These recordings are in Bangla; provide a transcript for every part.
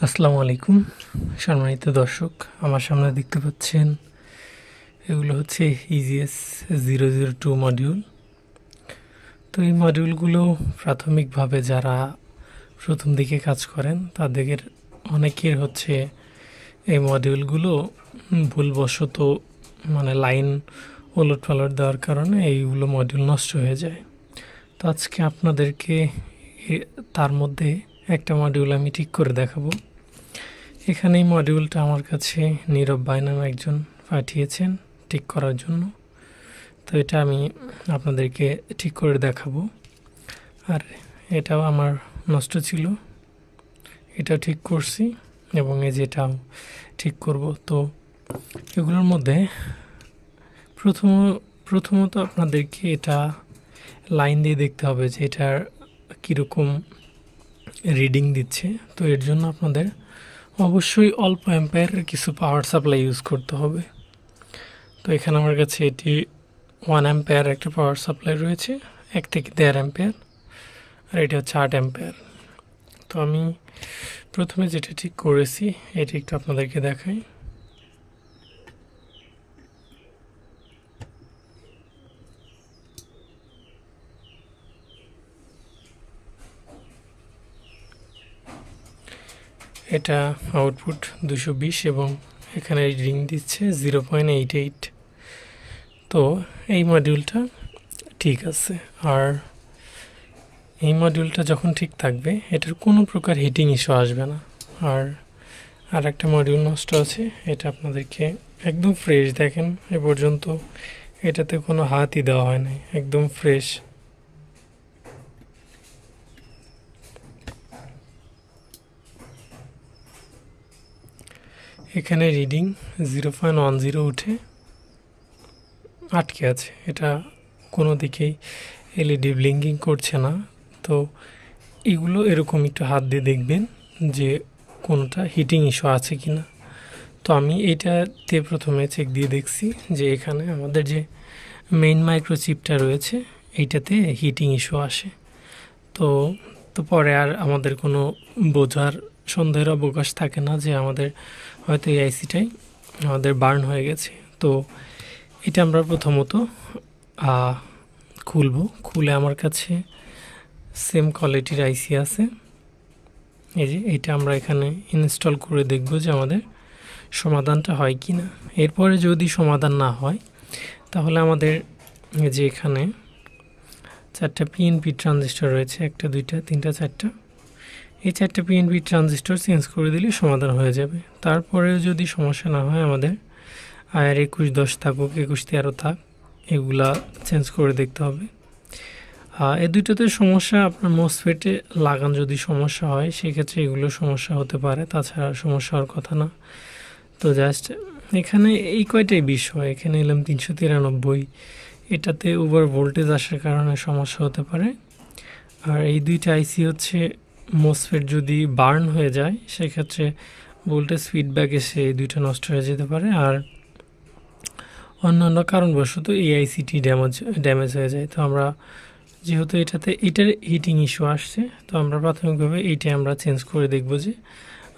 আসসালামু আলাইকুম সম্মানিত দর্শক, আমার সামনে দেখতে পাচ্ছেন এগুলো হচ্ছে ইজিএস 002 মডিউল। তো এই মডিউলগুলো প্রাথমিকভাবে যারা প্রথম দিকে কাজ করেন তাদের অনেকের হচ্ছে এই মডিউলগুলো ভুলবশত লাইন ওলট পালট দেওয়ার কারণে এইগুলো মডিউল নষ্ট হয়ে যায়। তো আজকে আপনাদেরকে তার মধ্যে একটা মডিউল আমি ঠিক করে দেখাবো। এখানে এই মডিউলটা আমার কাছে নীরব ভাই নামে একজন পাঠিয়েছেন ঠিক করার জন্য। তো এটা আমি আপনাদেরকে ঠিক করে দেখাবো। আর এটাও আমার নষ্ট ছিল, এটাও ঠিক করছি এবং এই যেটাও ঠিক করব। তো এগুলোর মধ্যে প্রথমত আপনাদেরকে এটা লাইন দিয়ে দেখতে হবে যে এটার কীরকম রিডিং দিচ্ছে। তো এর জন্য আপনাদের অবশ্যই অল্প অ্যাম্পায়ারের কিছু পাওয়ার সাপ্লাই ইউজ করতে হবে। তো এখানে আমার কাছে এটি 1 অ্যাম্পায়ার একটা পাওয়ার সাপ্লাই রয়েছে, 1 থেকে 1.5 অ্যাম্পায়ার, আর এটা হচ্ছে 8 অ্যাম্পায়ার। তো আমি প্রথমে যেটা ঠিক করেছি এটি একটু আপনাদেরকে দেখাই। এটা আউটপুট 220 এবং এখানে রিডিং দিচ্ছে 0.88। তো এই মডিউলটা ঠিক আছে। আর এই মডিউলটা যখন ঠিক থাকবে এটার কোনো প্রকার হিটিং ইস্যু আসবে না। আর একটা মডিউল নষ্ট আছে, এটা আপনাদেরকে একদম ফ্রেশ দেখেন, এ পর্যন্ত এটাতে কোনো হাতই দেওয়া হয় নাই, একদম ফ্রেশ। এখানে রিডিং 0.10 উঠে আটকে আছে, এটা কোনো দিকেই এলইডি ব্লিঙ্কিং করছে না। তো এগুলো এরকম একটু হাত দিয়ে দেখবেন যে কোনোটা হিটিং ইস্যু আছে কি না। তো আমি এইটাতে প্রথমে চেক দিয়ে দেখছি যে এখানে আমাদের যে মেইন মাইক্রোচিপটা রয়েছে এইটাতে হিটিং ইস্যু আসে। তো পরে আর আমাদের কোনো বোঝার সন্দেহের অবকাশ থাকে না যে আমাদের হয়তো এই আইসিটাই আমাদের বার্ন হয়ে গেছে। তো এটা আমরা প্রথমত খুলে আমার কাছে সেম কোয়ালিটির আইসি আছে, এই যে এটা আমরা এখানে ইনস্টল করে দেখব যে আমাদের সমাধানটা হয় কি না। এরপরে যদি সমাধান না হয় তাহলে আমাদের যে এখানে 4টা পিএনপি ট্রানজিস্টর রয়েছে, 1টা 2টা 3টা 4টা, এই 4টা পিএনপি ট্রানজিস্টর চেঞ্জ করে দিলে সমাধান হয়ে যাবে। তারপরেও যদি সমস্যা না হয় আমাদের আয়ার 2110 থাকুক 2113 থাক, এগুলা চেঞ্জ করে দেখতে হবে। এই দুইটাতে সমস্যা আপনার মসফেটে লাগান যদি সমস্যা হয় সেক্ষেত্রে এগুলো সমস্যা হতে পারে, তাছাড়া সমস্যা হওয়ার কথা না। তো জাস্ট এখানে এই কয়টাই বিষয়, এখানে এলাম 393, এটাতে ওভার ভোল্টেজ আসার কারণে সমস্যা হতে পারে। আর এই দুইটা আইসি হচ্ছে মসফেট যদি বার্ন হয়ে যায় সেক্ষেত্রে ভোল্টেজ ফিডব্যাক এসে এই দুইটা নষ্ট হয়ে যেতে পারে। আর অন্যান্য কারণবশত এই আইসিটি ড্যামেজ হয়ে যায়। তো আমরা যেহেতু এটার হিটিং ইস্যু আসছে, তো আমরা প্রাথমিকভাবে এইটাই আমরা চেঞ্জ করে দেখব যে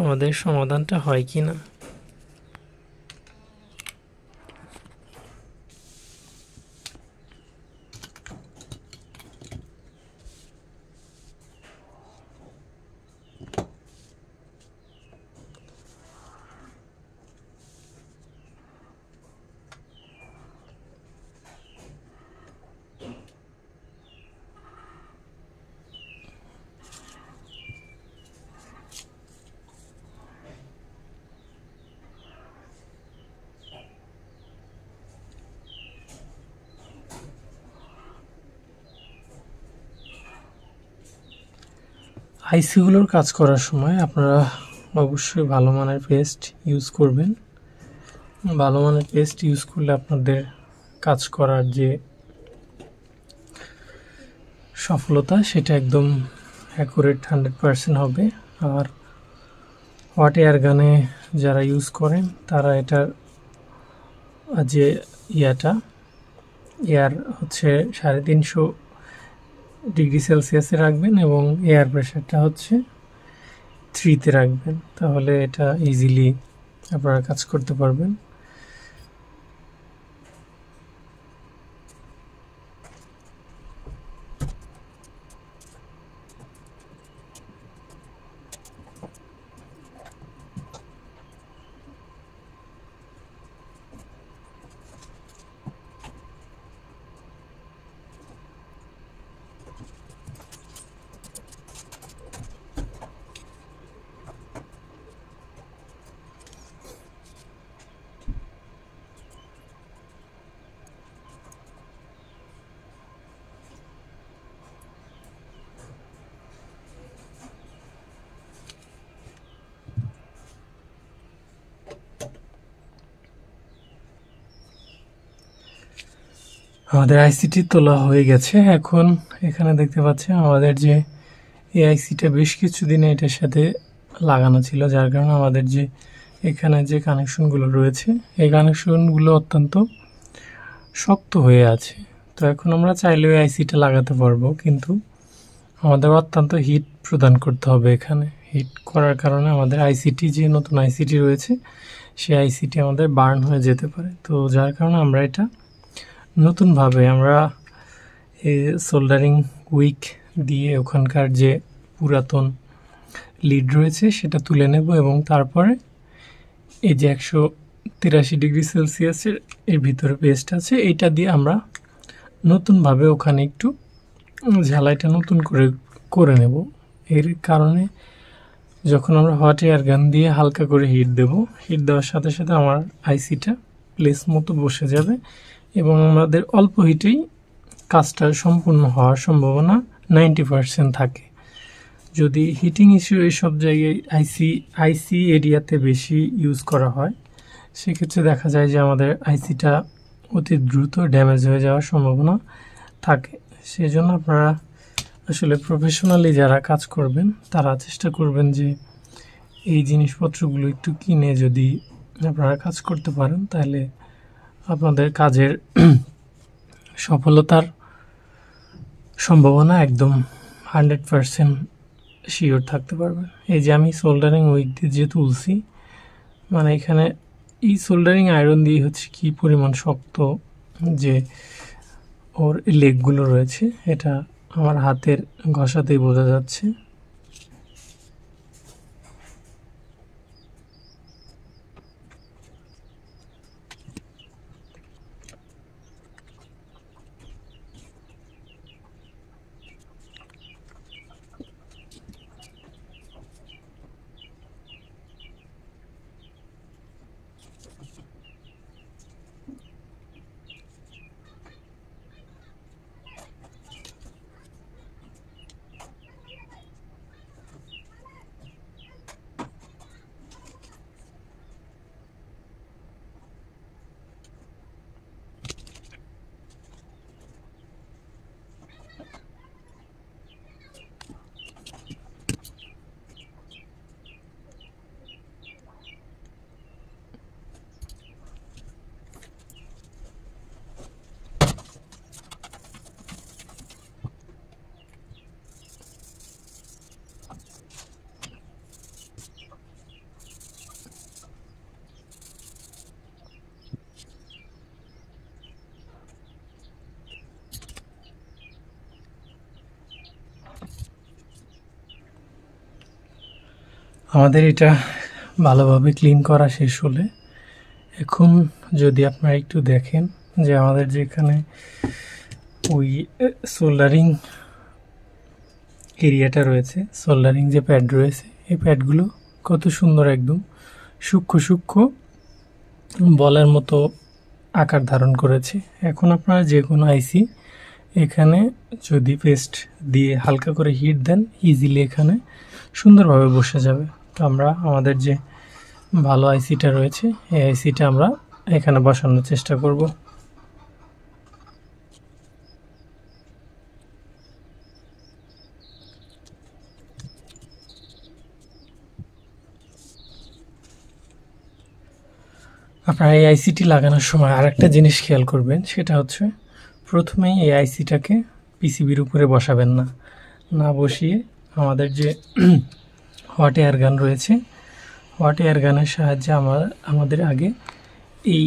আমাদের সমাধানটা হয় কি না। আইসিগুলোর কাজ করার সময় আপনারা অবশ্যই ভালো মানের পেস্ট ইউজ করবেন। ভালো মানের পেস্ট ইউজ করলে আপনাদের কাজ করার যে সফলতা সেটা একদম অ্যাকুরেট 100% হবে। আর হট এয়ার গানে যারা ইউজ করেন তারা এটার যে এয়ার হচ্ছে 350 ডিগ্রি সেলসিয়াসে রাখবেন এবং এয়ার প্রেশারটা হচ্ছে 3 3-তে রাখবেন, তাহলে এটা ইজিলি আপনারা কাজ করতে পারবেন। আমাদের আইসিটি তোলা হয়ে গেছে। এখন এখানে দেখতে পাচ্ছেন আমাদের যে এই আইসিটা বেশ কিছুদিনে এটার সাথে লাগানো ছিল, যার কারণে আমাদের যে এখানে যে কানেকশনগুলো রয়েছে এই কানেকশনগুলো অত্যন্ত শক্ত হয়ে আছে। তো এখন আমরা চাইলেও আইসিটা লাগাতে পারবো, কিন্তু আমাদের অত্যন্ত হিট প্রদান করতে হবে। এখানে হিট করার কারণে আমাদের আইসিটি যে নতুন আইসিটি রয়েছে সেই আইসিটি আমাদের বার্ন হয়ে যেতে পারে। তো যার কারণে আমরা এটা নতুনভাবে আমরা এই সোল্ডারিং উইক দিয়ে ওখানকার যে পুরাতন লিড রয়েছে সেটা তুলে নেব এবং তারপরে এই যে 183 ডিগ্রি সেলসিয়াসের এর ভিতরে পেস্ট আছে এইটা দিয়ে আমরা নতুনভাবে ওখানে একটু ঝালাইটা নতুন করে নেব। এর কারণে যখন আমরা হট এয়ার গান দিয়ে হালকা করে হিট দেব, হিট দেওয়ার সাথে সাথে আমার আইসিটা প্লেস মতো বসে যাবে এবং আমাদের অল্প হিটেই কাজটা সম্পূর্ণ হওয়ার সম্ভাবনা 90% থাকে। যদি হিটিং ইস্যু এইসব জায়গায় আইসি এরিয়াতে বেশি ইউজ করা হয়, সেক্ষেত্রে দেখা যায় যে আমাদের আইসিটা অতি দ্রুত ড্যামেজ হয়ে যাওয়ার সম্ভাবনা থাকে। সেজন্য আপনারা আসলে প্রফেশনালি যারা কাজ করবেন তারা চেষ্টা করবেন যে এই জিনিসপত্রগুলো একটু কিনে যদি আপনারা কাজ করতে পারেন, তাহলে আপনাদের কাজের সফলতার সম্ভাবনা একদম 100% শিওর থাকতে পারবেন। এই যে আমি সোল্ডারিং উইক দিয়ে যে তুলছি, মানে এখানে এই সোল্ডারিং আয়রন দিয়ে হচ্ছে কি পরিমাণ শক্ত যে ওর লেগগুলো রয়েছে, এটা আমার হাতের ঘষাতেই বোঝা যাচ্ছে। আমাদের এটা ভালোভাবে ক্লিন করা শেষ হলে এখন যদি আপনারা একটু দেখেন যে আমাদের যেখানে ওই সোল্ডারিং এরিয়াটা রয়েছে, সোল্ডারিং যে প্যাড রয়েছে, এই প্যাডগুলো কত সুন্দর একদম সূক্ষ্ম সূক্ষ্ম বলের মতো আকার ধারণ করেছে। এখন আপনারা যে কোনো আইসি এখানে যদি পেস্ট দিয়ে হালকা করে হিট দেন, ইজিলি এখানে সুন্দরভাবে বসে যাবে। তো আমরা আমাদের যে ভালো আইসিটা রয়েছে এই আইসিটা আমরা এখানে বসানোর চেষ্টা করব। আপনারা এই আইসিটি লাগানোর সময় আরেকটা জিনিস খেয়াল করবেন, সেটা হচ্ছে প্রথমেই এই আইসিটাকে পিসিবির উপরে বসাবেন না, না বসিয়ে আমাদের যে হট এয়ার গান রয়েছে। হট এয়ার গানের সাহায্যে আমাদের আগে এই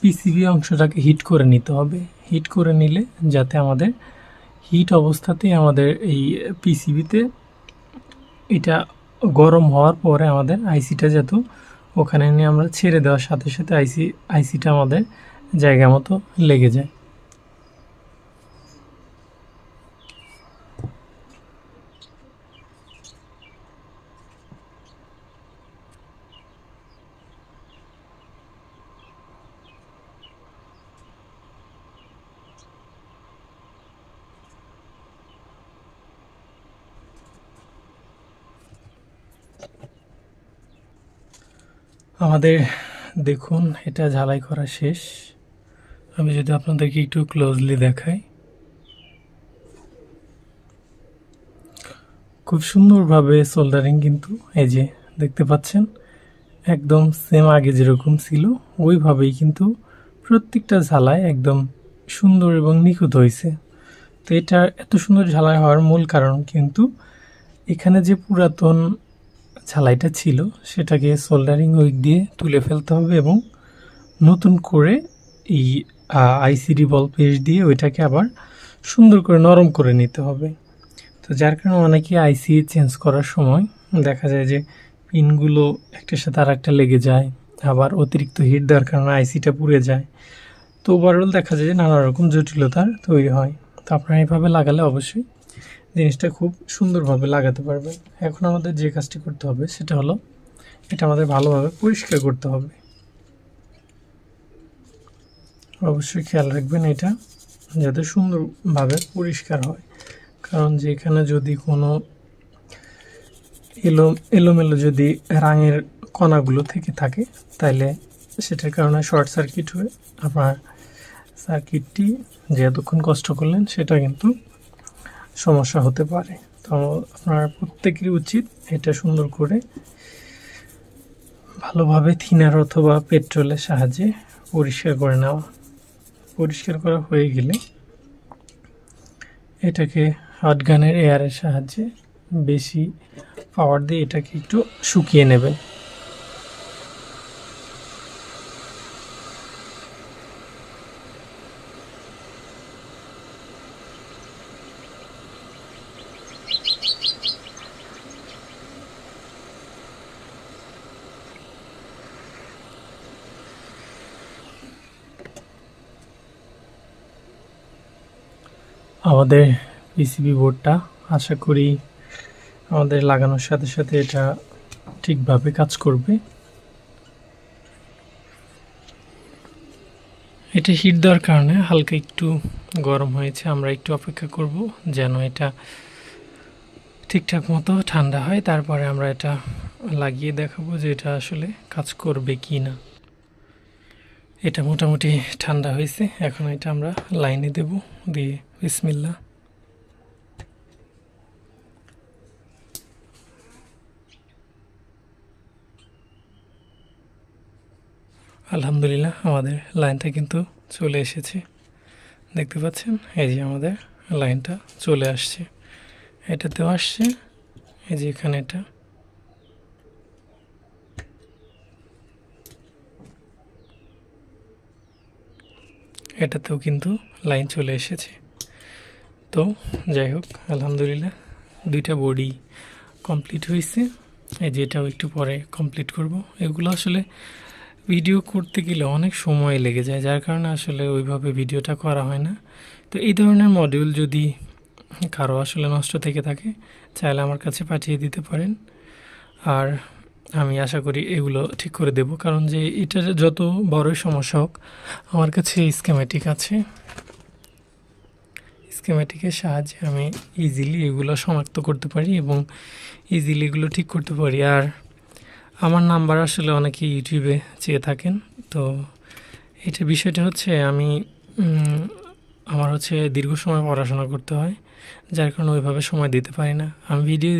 পিসিবি অংশটাকে হিট করে নিতে হবে। হিট করে নিলে যাতে আমাদের হিট অবস্থাতেই আমাদের এই পিসিবিতে এটা গরম হওয়ার পরে আমাদের আইসিটা যেত ওখানে নিয়ে আমরা ছেড়ে দেওয়ার সাথে সাথে আইসিটা আমাদের জায়গা মতো লেগে যায়। আমাদের দেখুন এটা ঝালাই করা শেষ। আমি যদি আপনাদেরকে একটু ক্লোজলি দেখাই, খুব সুন্দরভাবে সোল্ডারিং কিন্তু এই যে দেখতে পাচ্ছেন একদম সেম আগে যেরকম ছিল ওইভাবেই কিন্তু প্রত্যেকটা ঝালাই একদম সুন্দর এবং নিখুঁত হয়েছে। তো এটা এত সুন্দর ঝালাই হওয়ার মূল কারণ কিন্তু এখানে যে পুরাতন ঝালাইটা ছিল সেটাকে সোল্ডারিং উইক দিয়ে তুলে ফেলতে হবে এবং নতুন করে এই আইসিডি বল পেস্ট দিয়ে ওইটাকে আবার সুন্দর করে নরম করে নিতে হবে। তো যার কারণে অনেকে আইসি চেঞ্জ করার সময় দেখা যায় যে পিনগুলো একটার সাথে আর একটা লেগে যায়, আবার অতিরিক্ত হিট দেওয়ার কারণে আইসিটা পুড়ে যায়। তো ওভারঅল দেখা যায় যে নানা রকম জটিলতার তৈরি হয়। তো আপনারা এইভাবে লাগালে অবশ্যই জিনিসটা খুব সুন্দরভাবে লাগাতে পারবেন। এখন আমাদের যে কাজটি করতে হবে সেটা হলো এটা আমাদের ভালোভাবে পরিষ্কার করতে হবে। অবশ্যই খেয়াল রাখবেন এটা যাতে সুন্দরভাবে পরিষ্কার হয়, কারণ যেখানে যদি কোনো এলোমেলো যদি রাঙের কণাগুলো থেকে থাকে তাহলে সেটার কারণে শর্ট সার্কিট হয়ে আপনার সার্কিটটি যে এতক্ষণ কষ্ট করলেন সেটা কিন্তু সমস্যা হতে পারে। তো আপনার প্রত্যেকেরই উচিত এটা সুন্দর করে ভালোভাবে থিনার অথবা পেট্রোলের সাহায্যে পরিষ্কার করে নেওয়া। পরিষ্কার করা হয়ে গেলে এটাকে হট গানের এয়ারের সাহায্যে বেশি পাওয়ার দিয়ে এটাকে একটু শুকিয়ে নেবেন। আমাদের পিসিবি বোর্ডটা আশা করি আমাদের লাগানোর সাথে সাথে এটা ঠিকভাবে কাজ করবে। এটা হিট দেওয়ার কারণে হালকা একটু গরম হয়েছে, আমরা একটু অপেক্ষা করব যেন এটা ঠিকঠাক মতো ঠান্ডা হয়, তারপরে আমরা এটা লাগিয়ে দেখাবো যে এটা আসলে কাজ করবে কি না। এটা মোটামুটি ঠান্ডা হয়েছে, এখন এটা আমরা লাইনে দেব দিয়ে বিসমিল্লাহ। আলহামদুলিল্লাহ আমাদের লাইনটা কিন্তু চলে এসেছে, দেখতে পাচ্ছেন এই যে আমাদের লাইনটা চলে আসছে, এটাতেও আসছে, এই যে এখানে এটা এটাতেও কিন্তু লাইন চলে এসেছে। তো যাই হোক আলহামদুলিল্লাহ দুইটা বডি কমপ্লিট হয়েছে, এই যে এটাও একটু পরে কমপ্লিট করব। এগুলো আসলে ভিডিও করতে গেলে অনেক সময় লেগে যায়, যার কারণে আসলে ওইভাবে ভিডিওটা করা হয় না। তো এই ধরনের মডিউল যদি কারো আসলে নষ্ট থেকে থাকে চাইলে আমার কাছে পাঠিয়ে দিতে পারেন, আর আমি আশা করি এগুলো ঠিক করে দেব, কারণ যে এটা যত বড়ই সমস্যা হোক আমার কাছে স্কিমেটিক আছে, স্কিমেটিকের সাহায্যে আমি ইজিলি এগুলো শনাক্ত করতে পারি এবং ইজিলি এগুলো ঠিক করতে পারি। আর আমার নাম্বার আসলে অনেকে ইউটিউবে চেয়ে থাকেন, তো এটা বিষয়টা হচ্ছে আমার হচ্ছে দীর্ঘ সময় পড়াশোনা করতে হয়, যার কারণে ওইভাবে সময় দিতে পারি না। আমি ভিডিও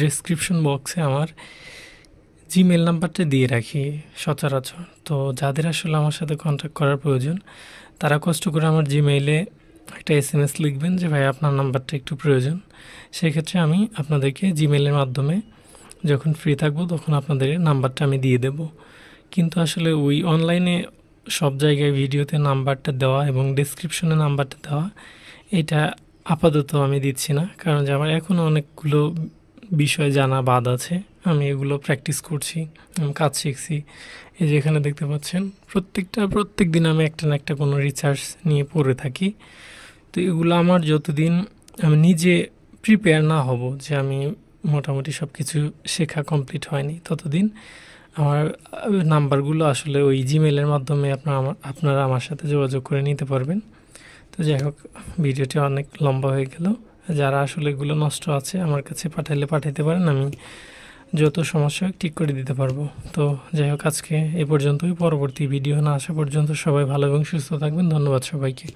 ডেসক্রিপশন বক্সে আমার জিমেল নাম্বারটা দিয়ে রাখি সচরাচর, তো যাদের আসলে আমার সাথে কন্ট্যাক্ট করার প্রয়োজন তারা কষ্ট করে আমার জিমেইলে একটা SMS লিখবেন যে ভাই আপনার নাম্বারটা একটু প্রয়োজন। সেক্ষেত্রে আমি আপনাদেরকে জিমেলের মাধ্যমে যখন ফ্রি থাকবো তখন আপনাদের নাম্বারটা আমি দিয়ে দেব। কিন্তু আসলে ওই অনলাইনে সব জায়গায় ভিডিওতে নাম্বারটা দেওয়া এবং ডেসক্রিপশনে নাম্বারটা দেওয়া, এটা আপাতত আমি দিচ্ছি না, কারণ যে আমার এখনও অনেকগুলো বিষয় জানা বাদ আছে। আমি এগুলো প্র্যাকটিস করছি, কাজ শিখছি। এই যে এখানে দেখতে পাচ্ছেন প্রত্যেক দিন আমি একটা না একটা কোনো রিসার্চ নিয়ে পড়ে থাকি। তো এগুলো আমার যতদিন আমি নিজে প্রিপেয়ার না হব যে আমি মোটামুটি সব কিছু শেখা কমপ্লিট হয়নি, ততদিন আমার নাম্বারগুলো আসলে ওই জিমেলের মাধ্যমে আপনারা আমার সাথে যোগাযোগ করে নিতে পারবেন। তো যাই হোক, ভিডিওটি অনেক লম্বা হয়ে গেল। যারা আসলে এগুলো নষ্ট আছে আমার কাছে পাঠাইতে পারেন, আমি যত সমস্যা ঠিক করে দিতে পারবো। তো যাই হোক, আজকে এ পর্যন্তই। পরবর্তী ভিডিও না আসা পর্যন্ত সবাই ভালো এবং সুস্থ থাকবেন। ধন্যবাদ সবাইকে।